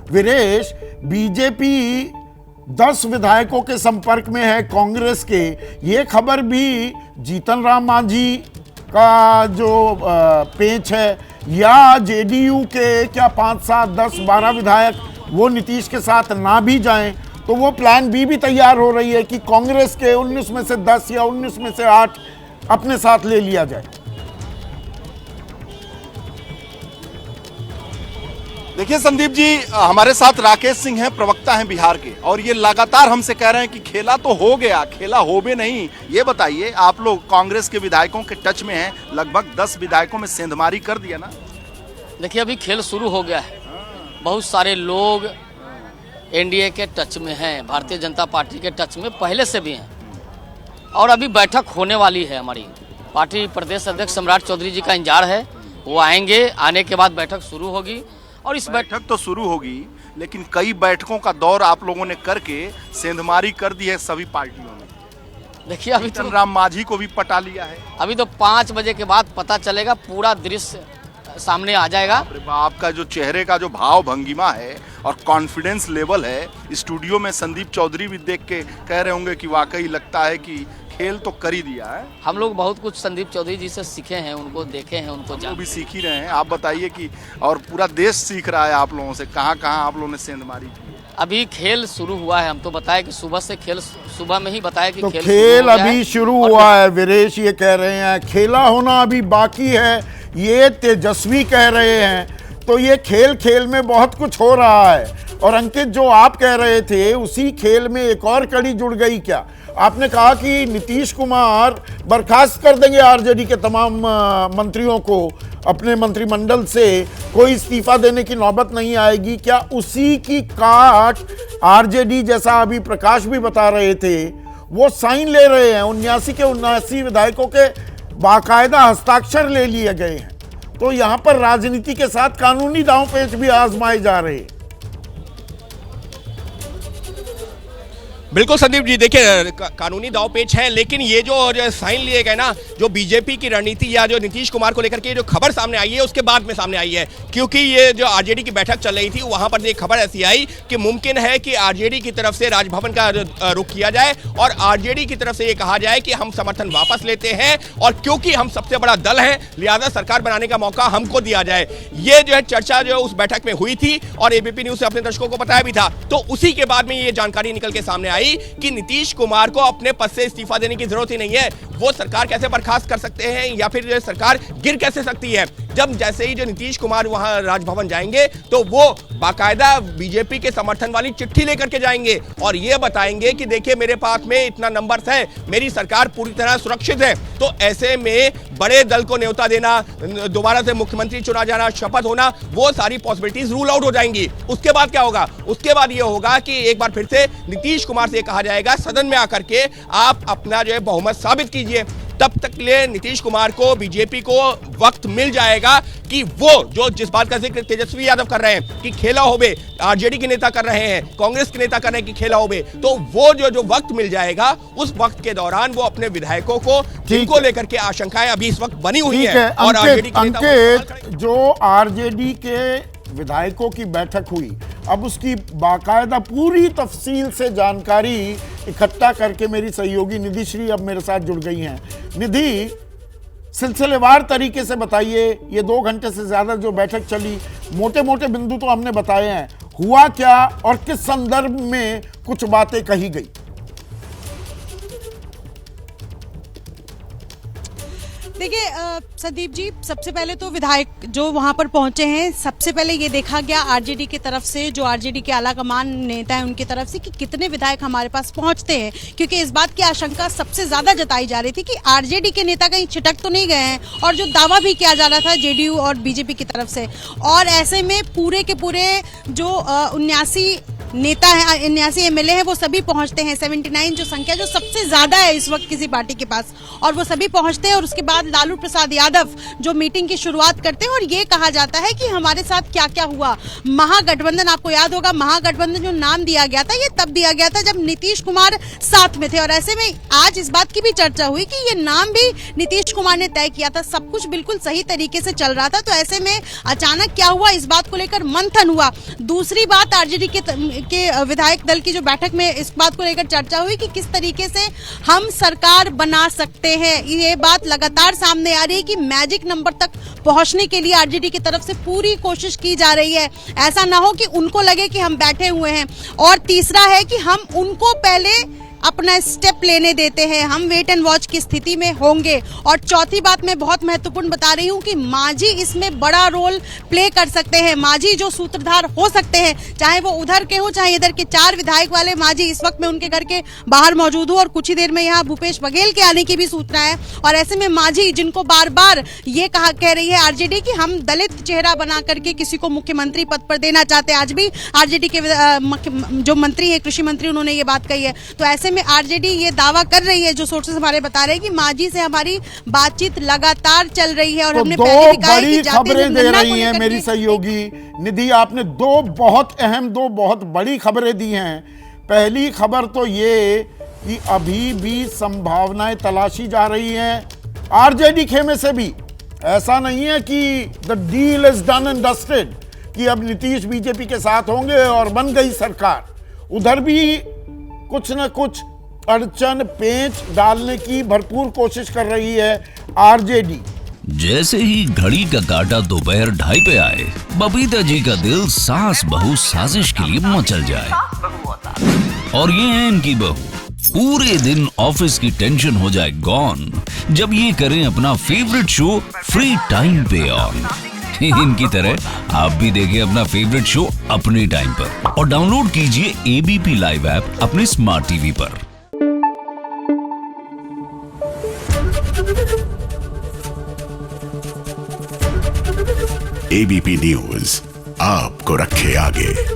Viresh, BJP 10 विधायकों के संपर्क में है कांग्रेस के। ये खबर भी जीतन राम मांझी का जो पेच है, या जेडीयू के क्या 5, 7, 10, 12 विधायक वो नीतीश के साथ ना भी जाएं, तो वो प्लान बी भी तैयार हो रही है कि कांग्रेस के 19 में से 10 या 19 में से 8 अपने साथ ले लिया जाए। देखिए संदीप जी, हमारे साथ राकेश सिंह हैं, प्रवक्ता हैं बिहार के, और ये लगातार हमसे कह रहे हैं कि खेला तो हो गया, खेला होबे नहीं। ये बताइए, आप लोग कांग्रेस के विधायकों के टच में हैं, लगभग 10 विधायकों में सेंधमारी कर दिया ना? देखिए, अभी खेल शुरू हो गया है। बहुत सारे लोग एनडीए के टच में हैं, भारतीय जनता पार्टी के टच में पहले से भी हैं, और अभी बैठक होने वाली है। हमारी पार्टी प्रदेश अध्यक्ष सम्राट चौधरी जी का इंतजार है, वो आएंगे, आने के बाद बैठक शुरू होगी। और इस बैठक तो शुरू होगी, लेकिन कई बैठकों का दौर आप लोगों ने करके सेंधमारी कर दी है सभी पार्टियों ने। देखिए, अभी जीतन राम मांझी को भी पटा लिया है। अभी तो 5 बजे के बाद पता चलेगा, पूरा दृश्य सामने आ जाएगा। आपका जो चेहरे का जो भाव भंगिमा है और कॉन्फिडेंस लेवल है, स्टूडियो में संदीप चौधरी भी देख के कह रहे होंगे कि वाकई लगता है कि खेल तो कर ही दिया है। हम लोग बहुत कुछ संदीप चौधरी जी से सीखे हैं, उनको देखे हैं, उनको जान भी सीख ही रहे हैं। आप बताइए कि, और पूरा देश सीख रहा है आप लोगों से, कहाँ कहाँ आप लोगों ने सेंधमारी की है? अभी खेल शुरू हुआ है। हम तो बताया कि सुबह से खेल, सुबह में ही बताया कि तो खेल अभी शुरू हुआ है। वीरेश ये कह रहे हैं खेला होना अभी बाकी है, ये तेजस्वी कह रहे हैं। तो ये खेल में बहुत कुछ हो रहा है। और अंकित, जो आप कह रहे थे उसी खेल में एक और कड़ी जुड़ गई क्या? आपने कहा कि नीतीश कुमार बर्खास्त कर देंगे आरजेडी के तमाम मंत्रियों को, अपने मंत्रिमंडल से कोई इस्तीफा देने की नौबत नहीं आएगी। क्या उसी की काट आरजेडी, जैसा अभी प्रकाश भी बता रहे थे, वो साइन ले रहे हैं? 79 के 79 विधायकों के बाकायदा हस्ताक्षर ले लिए गए हैं। तो यहां पर राजनीति के साथ कानूनी दांवपेच भी आजमाए जा रहे हैं। बिल्कुल संदीप जी, देखिए कानूनी दांवपेच है, लेकिन ये जो साइन लिए गए ना, जो बीजेपी की रणनीति या जो नीतीश कुमार को लेकर के जो खबर सामने आई है, उसके बाद में सामने आई है। क्योंकि ये जो आरजेडी की बैठक चल रही थी, वहां पर एक खबर ऐसी आई कि मुमकिन है कि आरजेडी की तरफ से राजभवन का रुख किया जाए और आरजेडी की तरफ से ये कहा जाए कि हम समर्थन वापस लेते हैं, और क्योंकि हम सबसे बड़ा दल हैं, लिहाजा सरकार बनाने का मौका हमको दिया जाए। ये जो है चर्चा जो उस बैठक में हुई थी, और एबीपी न्यूज से अपने दर्शकों को बताया भी था। तो उसी के बाद में ये जानकारी निकल के सामने आई कि नीतीश कुमार को अपने पद से इस्तीफा देने की जरूरत ही नहीं है। वो सरकार कैसे बर्खास्त कर सकते हैं, या फिर जो सरकार गिर कैसे सकती है? जब जैसे ही जो नीतीश कुमार वहां राजभवन जाएंगे, तो वो बाकायदा बीजेपी के समर्थन वाली चिट्ठी लेकर के जाएंगे और ये बताएंगे कि देखिए, मेरे पास में इतना नंबर्स है, मेरी सरकार पूरी तरह सुरक्षित है। तो ऐसे में बड़े दल को न्योता देना, दोबारा से मुख्यमंत्री चुना जाना, शपथ होना, वो सारी पॉसिबिलिटीज रूल आउट हो जाएंगी। उसके बाद क्या होगा? उसके बाद ये होगा कि एक बार फिर से नीतीश कुमार से कहा जाएगा सदन में आकर के आप अपना जो है बहुमत साबित कीजिए। तब तक लिए नीतीश कुमार को, बीजेपी को वक्त मिल जाएगा कि वो जो जिस बात का जिक्र तेजस्वी यादव कर रहे हैं कि खेला होबे, आरजेडी के नेता कर रहे हैं, कांग्रेस के नेता कर रहे हैं कि खेला होबे, तो वो जो वक्त मिल जाएगा, उस वक्त के दौरान वो अपने विधायकों को, जिनको लेकर के आशंकाएं अभी इस वक्त बनी हुई है, और आरजेडी के अंकित, जो आरजेडी के विधायकों की बैठक हुई, अब उसकी बाकायदा पूरी तफसील से जानकारी इकट्ठा करके मेरी सहयोगी निधि श्री अब मेरे साथ जुड़ गई हैं। निधि, सिलसिलेवार तरीके से बताइए, ये 2 घंटे से ज्यादा जो बैठक चली, मोटे मोटे बिंदु तो हमने बताए हैं, हुआ क्या और किस संदर्भ में कुछ बातें कही गई? देखिए संदीप जी, सबसे पहले तो विधायक जो वहां पर पहुंचे हैं, सबसे पहले ये देखा गया आरजेडी की तरफ से, जो आरजेडी के आला कमान नेता हैं उनकी तरफ से, कि कितने विधायक हमारे पास पहुंचते हैं, क्योंकि इस बात की आशंका सबसे ज्यादा जताई जा रही थी कि आरजेडी के नेता कहीं छिटक तो नहीं गए हैं, और जो दावा भी किया जा रहा था जेडीयू और बीजेपी की तरफ से। और ऐसे में पूरे के पूरे जो 79 नेता हैं, 79 एमएलए हैं, वो सभी पहुंचते हैं। 79 जो संख्या जो सबसे ज्यादा है इस वक्त किसी पार्टी के पास, और वो सभी पहुंचते हैं। और उसके बाद लालू प्रसाद यादव जो मीटिंग की शुरुआत करते हैं और ये कहा जाता है कि हमारे साथ क्या क्या हुआ। महागठबंधन, आपको याद होगा महागठबंधन जो नाम दिया गया था ये तब दिया गया था जब नीतीश कुमार साथ में थे, और ऐसे में आज इस बात की भी चर्चा हुई कि ये नाम भी नीतीश कुमार ने तय किया था। सब कुछ बिल्कुल सही तरीके से चल रहा था, तो ऐसे में अचानक क्या हुआ इस बात को लेकर मंथन हुआ। दूसरी बात, आरजेडी के विधायक दल की जो बैठक में इस बात को लेकर चर्चा हुई कि किस तरीके से हम सरकार बना सकते हैं। ये बात लगातार सामने आ रही है कि मैजिक नंबर तक पहुंचने के लिए आरजेडी की तरफ से पूरी कोशिश की जा रही है। ऐसा ना हो कि उनको लगे कि हम बैठे हुए हैं। और तीसरा है कि हम उनको पहले अपना स्टेप लेने देते हैं, हम वेट एंड वॉच की स्थिति में होंगे। और चौथी बात मैं बहुत महत्वपूर्ण बता रही हूं कि मांझी इसमें बड़ा रोल प्ले कर सकते हैं। मांझी जो सूत्रधार हो सकते हैं, चाहे वो उधर के हो चाहे इधर के। 4 विधायक वाले मांझी इस वक्त मैं उनके घर के बाहर मौजूद हूं और कुछ ही देर में यहाँ भूपेश बघेल के आने की भी सूचना है। और ऐसे में मांझी जिनको बार बार ये कह रही है आरजेडी कि हम दलित चेहरा बना करके किसी को मुख्यमंत्री पद पर देना चाहते हैं, आज भी आरजेडी के जो मंत्री है, कृषि मंत्री, उन्होंने ये बात कही है। तो ऐसे में आरजेडी ये दावा कर रही है, जो सोर्सेस हमारे बता रहे हैं कि मांझी से हमारी बातचीत लगातार चल रही है। और तो हमने दो पहले भी कहा है बड़ी कि जाति खबरें दे जनगणना को रही हैं लेकर मेरी के- सहयोगी निधि, आपने दो बहुत अहम, दो बहुत बड़ी खबरें दी हैं। पहली खबर तो ये कि अभी भी संभावनाएं तलाशी जा रही हैं आरजेडी खेमे से भी। ऐसा नहीं है कि the deal is done and dusted, कि अब नीतीश बीजेपी के साथ होंगे और बन गई सरकार। उधर भी कुछ न कुछ अड़चन पेंच डालने की भरपूर कोशिश कर रही है आरजेडी। जैसे ही घड़ी का काटा दोपहर 2:30 पे आए, बबीता जी का दिल सास बहू साजिश के लिए मचल जाए। और ये है इनकी बहू, पूरे दिन ऑफिस की टेंशन हो जाए गॉन जब ये करें अपना फेवरेट शो फ्री टाइम पे ऑन। इनकी तरह आप भी देखें अपना फेवरेट शो अपने टाइम पर और डाउनलोड कीजिए एबीपी लाइव ऐप अपने स्मार्ट टीवी पर। एबीपी न्यूज आपको रखे आगे।